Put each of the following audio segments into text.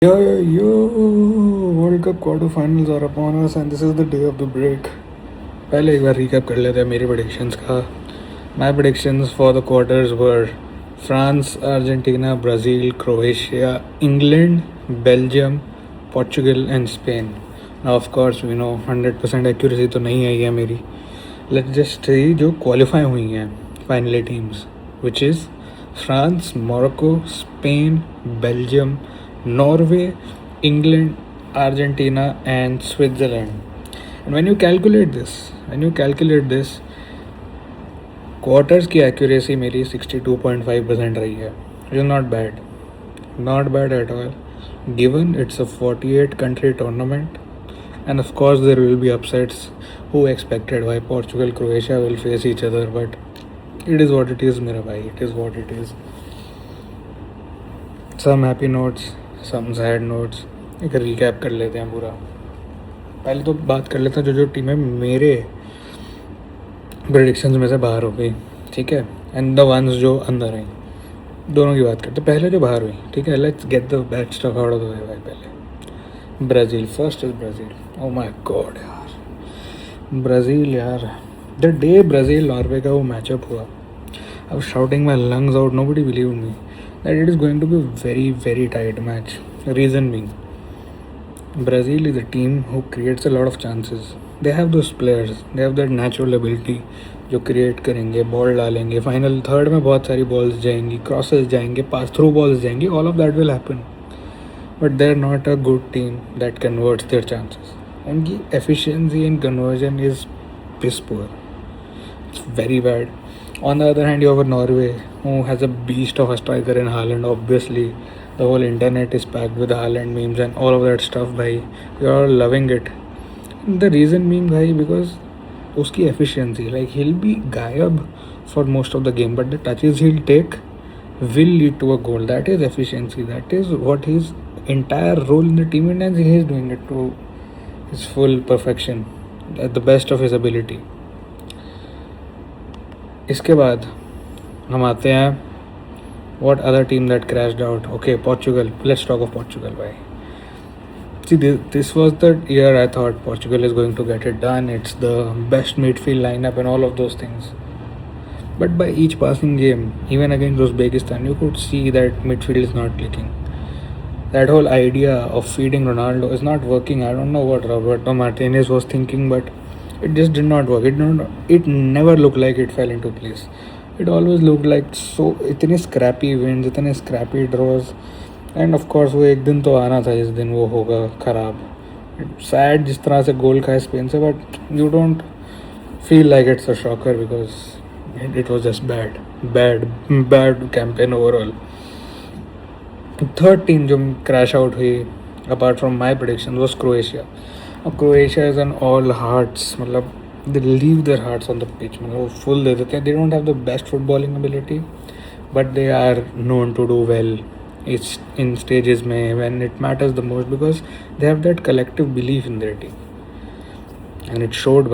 World cup quarter finals are upon us and this is the day of the break. पहले एक बार recap कर लेते हैं मेरी प्रेडिक्शंस का. My predictions for the quarters were France, Argentina, Brazil, Croatia, England, Belgium, Portugal and Spain. Now of course we know 100% accuracy तो नहीं आई है मेरी. लेट्स जस्ट सी जो क्वालिफाई हुई हैं finally teams, which is France, Morocco, Spain, Belgium, Norway, England, Argentina, and Switzerland. And when you calculate this, quarters की accuracy मेरी 62.5% रही है. It is not bad at all given it's a 48 country tournament. And of course there will be upsets. Who expected why Portugal Croatia will face each other, but it is what it is मेरा भाई. It is what it is. Some happy notes, some sad notes. एक recap कर लेते हैं पूरा. पहले तो बात कर लेते हैं जो टीमें मेरे प्रेडिक्शंस में से बाहर हो गई, ठीक है, एंड द वंस जो अंदर आई. दोनों की बात करते हैं. पहले जो बाहर हुई, ठीक है, let's get the bad stuff out of the way. पहले Brazil. First is Brazil. Oh my god यार, ब्राज़ील यार. द डे ब्राज़ील नॉर्वे का वो मैचअप हुआ, I was shouting my lungs out. Nobody believed me that it is going to be a very very tight match. Reason being, Brazil is a team who creates a lot of chances. They have those players, they have that natural ability जो create करेंगे, ball डालेंगे, final third में बहुत सारी balls जाएंगी, crosses जाएंगे, pass through balls जाएंगी, all of that will happen. But they are not a good team that converts their chances. उनकी efficiency in conversion is piss poor. It's very bad. On the other hand, you have Norway, who has a beast of a striker in Haaland. Obviously, the whole internet is packed with Haaland memes and all of that stuff. Bhai, you're all loving it. The reason being, bhai, because uski efficiency, like he'll be gayab for most of the game, but the touches he'll take will lead to a goal. That is efficiency. That is what his entire role in the team is. He is doing it to his full perfection, at the best of his ability. इसके बाद हम आते हैं what other team that crashed out. Okay, Portugal. Let's talk of Portugal. Bhai, see, this was the year I thought Portugal is going to get it done. It's the best midfield lineup and all of those things. But by each passing game, even against Uzbekistan, you could see that midfield is not clicking. That whole idea of feeding Ronaldo is not working. I don't know what Roberto Martinez was thinking, but it just did not work. It never looked like it fell into place. It always looked like so इतने scrappy wins, इतने scrappy draws. And of course वो एक दिन तो आना था जिस दिन वो होगा ख़राब. Sad जिस तरह से गोल खाए स्पेन से, but you don't feel like it's a shocker because it was just bad campaign overall. Third team जो क्रैश आउट हुई apart from my prediction was Croatia. अब Croatia is an all hearts, मतलब they leave their hearts on the pitch. मतलब वो full दे देते हैं. They don't have the best footballing ability, but they are known to do well it's in stages में when it matters the most, because they have that collective belief in their team. And it showed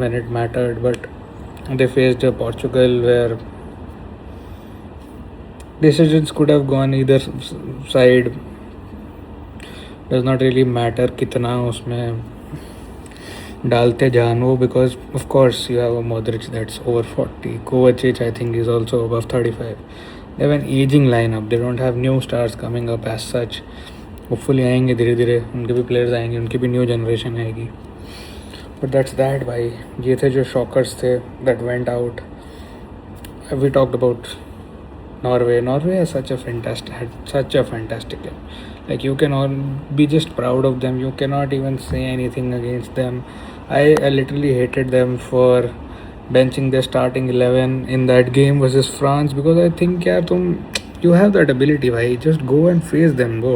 when it mattered. But they faced a Portugal where decisions could have gone either side. Does not really matter कितना उसमें डालते जान वो, because of course you have a Modric that's over 40. Kovacic I think is also above 35. They have an aging lineup. They don't have new stars coming up as such. Hopefully आएंगे धीरे धीरे, उनके भी players आएंगे, उनकी भी new generation आएगी. But that's that भाई. ये थे जो shockers थे that went out. We talked about Norway has such a fantastic game. Like you can all be just proud of them. You cannot even say anything against them. I literally hated them for benching their starting 11 in that game versus France, because I think you have that ability, bhai. Just go and face them, bro.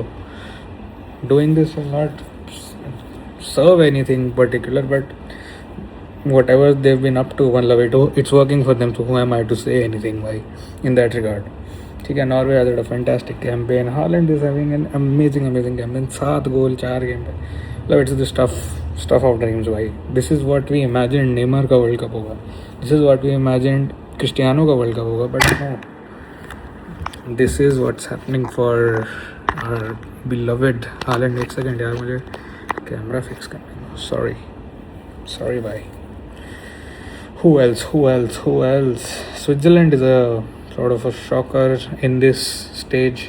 Doing this will not serve anything particular, but whatever they've been up to, it's working for them. So who am I to say anything, bhai, in that regard? ठीक है. Norway has had a fantastic campaign. Haaland is having an amazing campaign. 7 goal 4 game पे. मतलब it's the stuff of dreams भाई. This is what we imagine Neymar का world cup होगा. This is what we imagine Cristiano का world cup होगा. But no, this is what's happening for our beloved Haaland. एक second यार, मुझे camera fix करना है. सॉरी भाई. Who else? Switzerland is a sort of a shocker in this stage.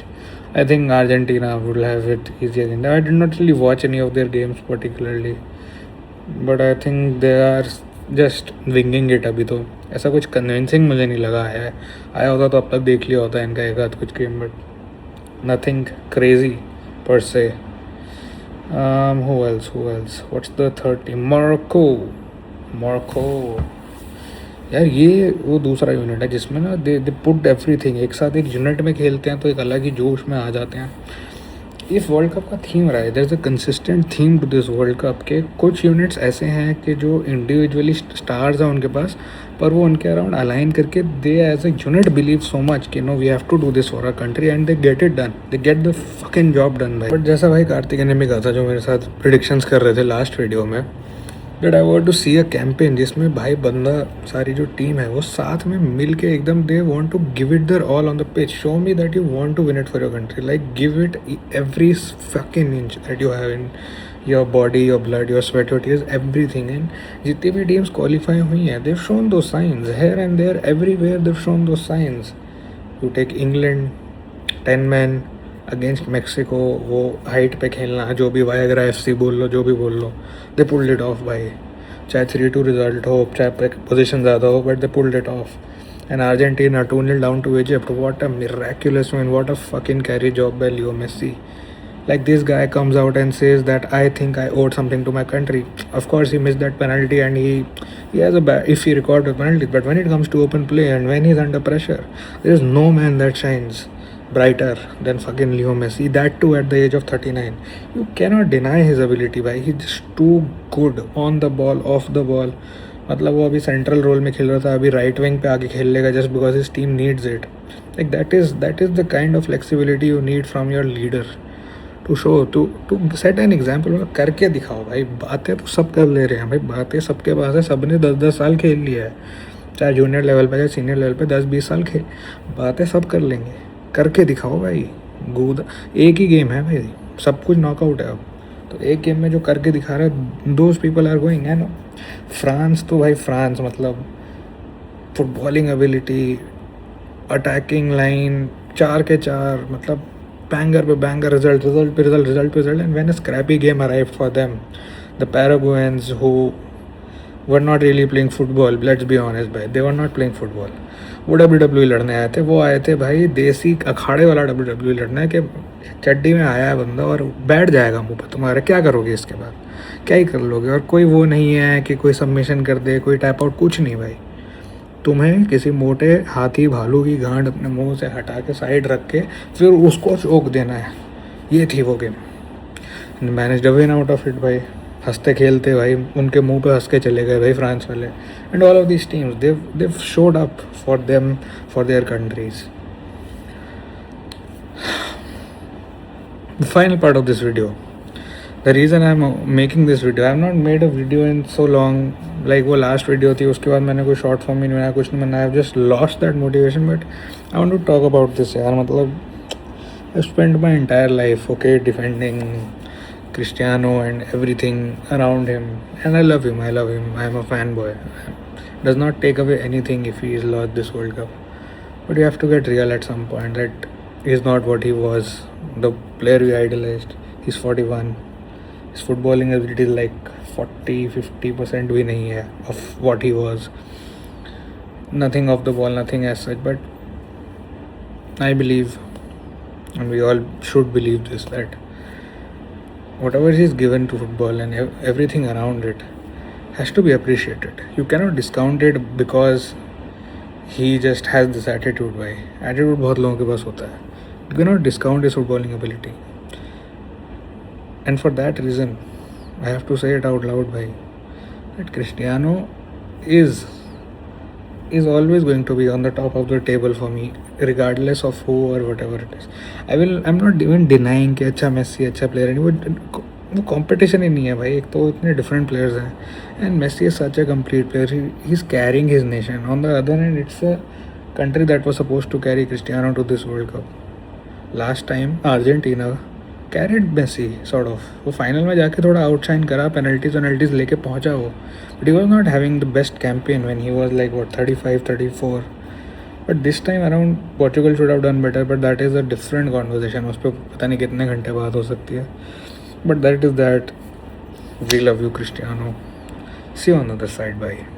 I think Argentina would have it easier than that. I did not really watch any of their games particularly, but I think they are just winging it अभी तो. ऐसा कुछ convincing मुझे नहीं लगा है. आया होता तो अब तक देख लिया होता इनका एक आध कुछ game, but nothing crazy per se. Who else? What's the third team? Morocco. यार ये वो दूसरा यूनिट है जिसमें ना दे पुट एवरीथिंग. एक साथ एक यूनिट में खेलते हैं तो एक अलग ही जोश में आ जाते हैं. इस वर्ल्ड कप का थीम रहा है, there is a consistent theme to this World Cup के. कुछ यूनिट्स ऐसे हैं कि जो इंडिविजुअली स्टार्स हैं उनके पास, पर वो उनके अराउंड अलाइन करके they as a unit believe so much कि no we have to do this for our country and they get it done. They get the fucking job done भाई. बट जैसा भाई कार्तिक ने भी कहा था, जो मेरे साथ प्रिडिक्शंस कर रहे थे लास्ट वीडियो में, that I want to see a campaign जिसमें भाई बंदा सारी जो टीम है वो साथ में मिल के एकदम they want to give it their all on the pitch. Show me that you want to win it for your country. Like give it every fucking inch that you have in your body, your blood, your sweat, your tears, everything. And जितनी भी teams qualify हुई हैं, they've shown those signs here and there everywhere. They've shown those signs. You take England 10 man against Mexico, वो height पे खेलना, जो भी Viagra FC बोल लो, जो भी बोल लो, दे पुल्ड इट ऑफ भाई. चाहे 3-2 रिजल्ट हो, चाहे पोजीशन ज़्यादा हो, but they pulled it off. And Argentina 2-0 down to Egypt. What a miraculous win, what a fucking carry job by Leo Messi. Like this guy comes out and says that I think I owed something to my country. Of course he missed that penalty and he has a bad if he recorded a penalty, but when it comes to open play and when he's under pressure, there is no man that shines brighter than fucking Leo Messi. That too at the age of 39. You cannot deny his ability भाई. He's just too good on the ball, off the ball. मतलब वो अभी central role में खेल रहा था, अभी right wing पे आके खेल लेगा just because his team needs it. Like that is the kind of flexibility you need from your leader. To show to set an example. करके दिखाओ भाई. बातें तो सब कर ले रहे हैं भाई, बातें सबके पास है, सब ने 10-10 साल खेल लिया है, चाहे जूनियर लेवल पे चाहे सीनियर लेवल पे 10-20 साल खेल. बातें सब कर लेंगे, करके दिखाओ भाई. गूद एक ही गेम है भाई, सब कुछ नॉकआउट है अब तो. एक गेम में जो करके दिखा रहा है, दोज पीपल आर गोइंग. है ना फ्रांस तो भाई, फ्रांस मतलब फुटबॉलिंग एबिलिटी, अटैकिंग लाइन 4 के 4, मतलब banger पे banger, result पे result. And when a scrappy game arrived for them, the Paraguayans, who were not really playing football, let's be honest भाई, they were not playing football. वो WWE लड़ने आए थे. वो आए थे भाई देसी अखाड़े वाला WWE लड़ना है कि चड्डी में आया है बंदा और बैठ जाएगा मुँह पर तुम्हारे. क्या करोगे इसके बाद, क्या ही कर लोगे. और कोई वो नहीं है कि कोई सबमिशन कर दे, कोई टैप आउट, कुछ नहीं भाई. तुम्हें किसी मोटे हाथी भालू की गांड अपने मुंह से हटा के साइड रख के फिर उसको चोक देना है. ये थी वो game. Manage the win out of it भाई. हंसते खेलते भाई, उनके मुंह पे हंस के चले गए भाई फ्रांस वाले. And all of this teams they showed up for them, for their countries. The final part of this video, the reason I'm making this video, I have not made a video in so long. Like वो last video थी, उसके बाद मैंने कोई short form नहीं बनाया, कुछ नहीं बनाया. I have just lost that motivation, but I want to talk about this यार. मतलब I spent my entire life defending Cristiano and everything around him, and I love him. I am a fanboy. Does not take away anything if he is lost this World Cup, but you have to get real at some point that he is not what he was, the player we idolized. He's 41. His footballing ability is like 40-50% भी नहीं है of what he was. Nothing off the ball, nothing as such. But I believe, and we all should believe this, that whatever he is given to football and everything around it has to be appreciated. You cannot discount it because he just has this attitude. भाई attitude बहुत लोगों के पास होता है. You cannot discount his footballing ability. And for that reason, I have to say it out loud, bhai, that Cristiano is always going to be on the top of the table for me, regardless of who or whatever it is. I'm not even denying कि अच्छा Messi अच्छा player है. वो competition ही नहीं है भाई. एक तो इतने डिफरेंट प्लेयर्स हैं, and Messi is such a complete player. He is carrying his nation. On the other hand, it's a country that was supposed to carry Cristiano to this World Cup. Last time Argentina carried Messi sort of, वो final में जाके थोड़ा outshine करा, penalties लेके पहुंचा वो, but he was not having the best campaign when he was like what 35-34. But this time around Portugal should have done better, but that is a different conversation, उस पर पता नहीं कितने घंटे बात हो सकती है. But that is that. We love you Cristiano. See you on the other side. Bye.